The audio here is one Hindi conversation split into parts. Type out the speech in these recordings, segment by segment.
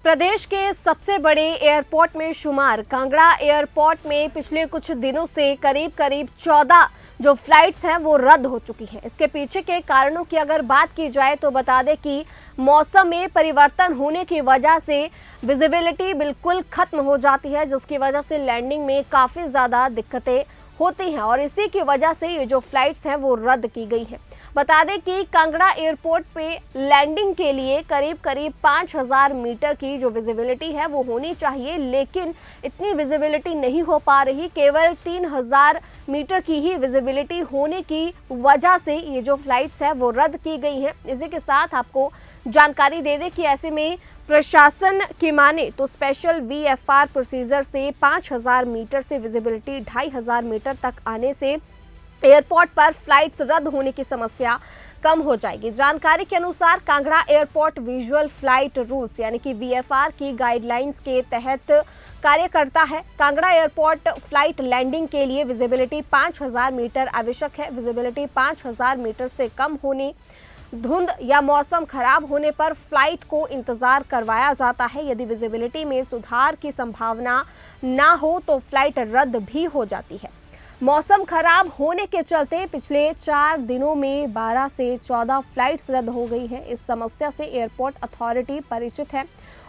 प्रदेश के सबसे बड़े एयरपोर्ट में शुमार कांगड़ा एयरपोर्ट में पिछले कुछ दिनों से करीब 14 जो फ्लाइट्स हैं वो रद्द हो चुकी हैं। इसके पीछे के कारणों की अगर बात की जाए तो बता दें कि मौसम में परिवर्तन होने की वजह से विजिबिलिटी बिल्कुल खत्म हो जाती है, जिसकी वजह से लैंडिंग में काफ़ी ज़्यादा दिक्कतें होती हैं और इसी की वजह से ये जो फ्लाइट्स हैं वो रद्द की गई हैं। बता दें कि कांगड़ा एयरपोर्ट पे लैंडिंग के लिए करीब 5000 मीटर की जो विजिबिलिटी है वो होनी चाहिए, लेकिन इतनी विजिबिलिटी नहीं हो पा रही। केवल 3000 मीटर की ही विजिबिलिटी होने की वजह से ये जो फ्लाइट्स है वो रद्द की गई हैं। इसी के साथ आपको जानकारी दे दें कि ऐसे में प्रशासन की माने तो स्पेशल VFR प्रोसीजर से 5000 मीटर से विजिबिलिटी 2500 मीटर तक आने से एयरपोर्ट पर फ्लाइट्स रद्द होने की समस्या कम हो जाएगी। जानकारी के अनुसार Kangra airport visual flight rules यानी कि VFR की गाइडलाइंस के तहत कार्य करता है। कांगड़ा एयरपोर्ट फ्लाइट लैंडिंग के लिए विजिबिलिटी 5000 मीटर आवश्यक है। विजिबिलिटी 5000 मीटर से कम होने, धुंध या मौसम खराब होने पर फ्लाइट को इंतजार करवाया जाता है। यदि विजिबिलिटी में सुधार की संभावना ना हो तो फ्लाइट रद्द भी हो जाती है। मौसम खराब होने के चलते पिछले 4 दिनों में 12 से 14 फ्लाइट्स रद्द हो गई हैं। इस समस्या से एयरपोर्ट अथॉरिटी परिचित है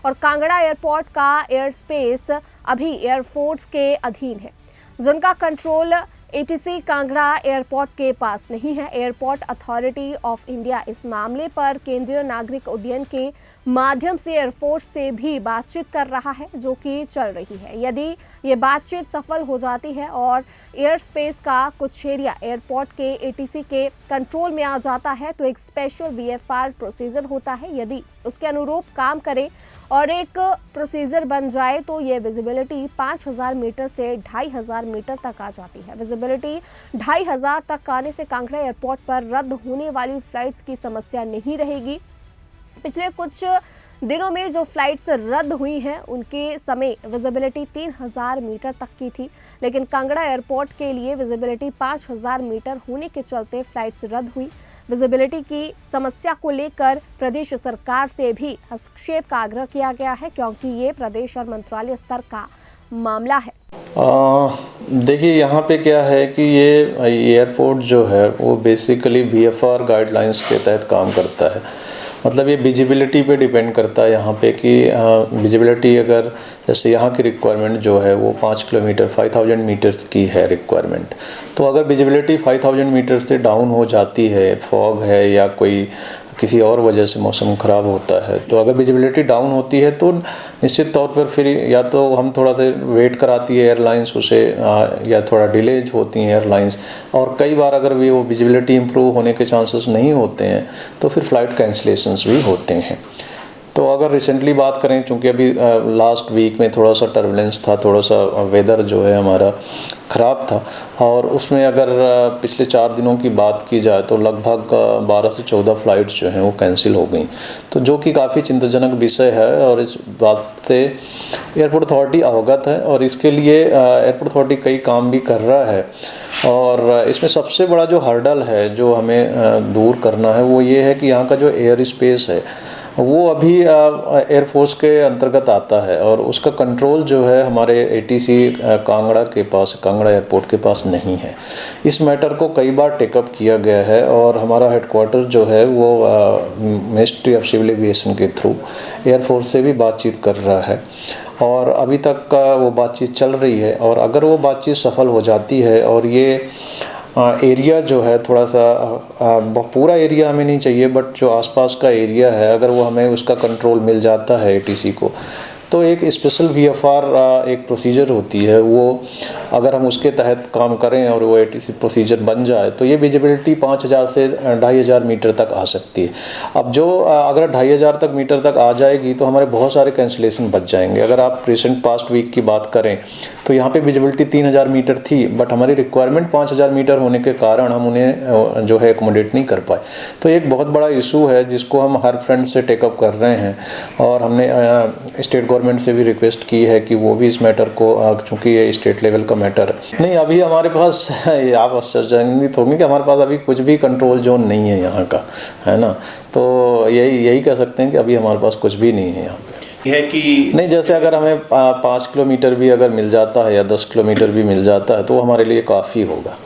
और कांगड़ा एयरपोर्ट का एयर स्पेस अभी एयरफोर्स के अधीन है, जिनका कंट्रोल ATC कांगड़ा एयरपोर्ट के पास नहीं है। एयरपोर्ट अथॉरिटी ऑफ इंडिया इस मामले पर केंद्रीय नागरिक उड्डयन के माध्यम से एयरफोर्स से भी बातचीत कर रहा है, जो कि चल रही है। यदि ये बातचीत सफल हो जाती है और एयर स्पेस का कुछ एरिया एयरपोर्ट के ATC के कंट्रोल में आ जाता है तो एक स्पेशल VFR प्रोसीजर होता है। यदि उसके अनुरूप काम करे और एक प्रोसीजर बन जाए तो ये विजिबिलिटी 5000 मीटर से 2500 मीटर तक आ जाती है। विजिबिलिटी 2500 तक आने से कांगड़ा एयरपोर्ट पर रद्द होने वाली फ्लाइट्स की समस्या नहीं रहेगी। पिछले कुछ दिनों में जो फ्लाइट्स रद्द हुई हैं उनके समय विजिबिलिटी 3000 मीटर तक की थी, लेकिन कांगड़ा एयरपोर्ट के लिए विजिबिलिटी 5000 मीटर होने के चलते फ्लाइट्स रद्द हुई। विजिबिलिटी की समस्या को लेकर प्रदेश सरकार से भी हस्तक्षेप का आग्रह किया गया है, क्योंकि ये प्रदेश और मंत्रालय स्तर का मामला है। देखिए यहाँ पे क्या है कि ये एयरपोर्ट जो है वो बेसिकली VFR गाइडलाइंस के तहत काम करता है। मतलब ये विजिबिलिटी पे डिपेंड करता है यहाँ पे कि विजिबिलिटी अगर जैसे यहाँ की रिक्वायरमेंट जो है वो 5 किलोमीटर 5000 मीटर्स की है रिक्वायरमेंट, तो अगर विजिबिलिटी 5000 मीटर से डाउन हो जाती है, फॉग है या कोई किसी और वजह से मौसम ख़राब होता है, तो अगर विजिबिलिटी डाउन होती है तो निश्चित तौर पर फिर या तो हम थोड़ा सा वेट कराती है एयरलाइंस उसे या थोड़ा डिले होती हैं एयरलाइंस, और कई बार अगर भी वो विजिबिलिटी इम्प्रूव होने के चांसेस नहीं होते हैं तो फिर फ़्लाइट कैंसलेशंस भी होते हैं। तो अगर रिसेंटली बात करें, चूँकि अभी लास्ट वीक में थोड़ा सा टर्बुलेंस था, थोड़ा सा वेदर जो है हमारा ख़राब था, और उसमें अगर पिछले 4 दिनों की बात की जाए तो लगभग 12 से 14 फ़्लाइट्स जो हैं वो कैंसिल हो गई, तो जो कि काफ़ी चिंताजनक विषय है। और इस बात से एयरपोर्ट अथॉरिटी अवगत है और इसके लिए एयरपोर्ट अथॉरिटी कई काम भी कर रहा है। और इसमें सबसे बड़ा जो हर्डल है जो हमें दूर करना है वो ये है कि यहाँ का जो एयर स्पेस है वो अभी एयरफोर्स के अंतर्गत आता है और उसका कंट्रोल जो है हमारे ATC कांगड़ा के पास, कांगड़ा एयरपोर्ट के पास नहीं है। इस मैटर को कई बार टेकअप किया गया है और हमारा हेडक्वार्टर जो है वो मिनिस्ट्री ऑफ सिविल एविएशन के थ्रू एयरफोर्स से भी बातचीत कर रहा है और अभी तक वो बातचीत चल रही है। और अगर वो बातचीत सफल हो जाती है और ये एरिया जो है थोड़ा सा पूरा एरिया हमें नहीं चाहिए, बट जो आसपास का एरिया है अगर वो हमें उसका कंट्रोल मिल जाता है ATC को, तो एक स्पेशल VFR एक प्रोसीजर होती है, वो अगर हम उसके तहत काम करें और वो ATC प्रोसीजर बन जाए तो ये विजिबिलिटी 5000 से 2500 मीटर तक आ सकती है। अब जो अगर 2500 तक मीटर तक आ जाएगी तो हमारे बहुत सारे कैंसिलेशन बच जाएंगे। अगर आप रिसेंट पास्ट वीक की बात करें तो यहाँ पे विजिबिलिटी 3000 मीटर थी, बट हमारी रिक्वायरमेंट 5000 मीटर होने के कारण हम उन्हें जो है एकोमोडेट नहीं कर पाए। तो एक बहुत बड़ा इशू है जिसको हम हर फ्रंट से टेकअप कर रहे हैं और हमने स्टेट गवर्नमेंट से भी रिक्वेस्ट की है कि वो भी इस मैटर को, चूँकि ये स्टेट लेवल का मैटर नहीं, अभी हमारे पास आप आश्चर्यचकित होंगे कि हमारे पास अभी कुछ भी कंट्रोल जोन नहीं है यहाँ का, है ना। तो यही कह सकते हैं कि अभी हमारे पास कुछ भी नहीं है यहाँ पे। है कि नहीं, जैसे अगर हमें 5 किलोमीटर भी अगर मिल जाता है या 10 किलोमीटर भी मिल जाता है तो वो हमारे लिए काफ़ी होगा।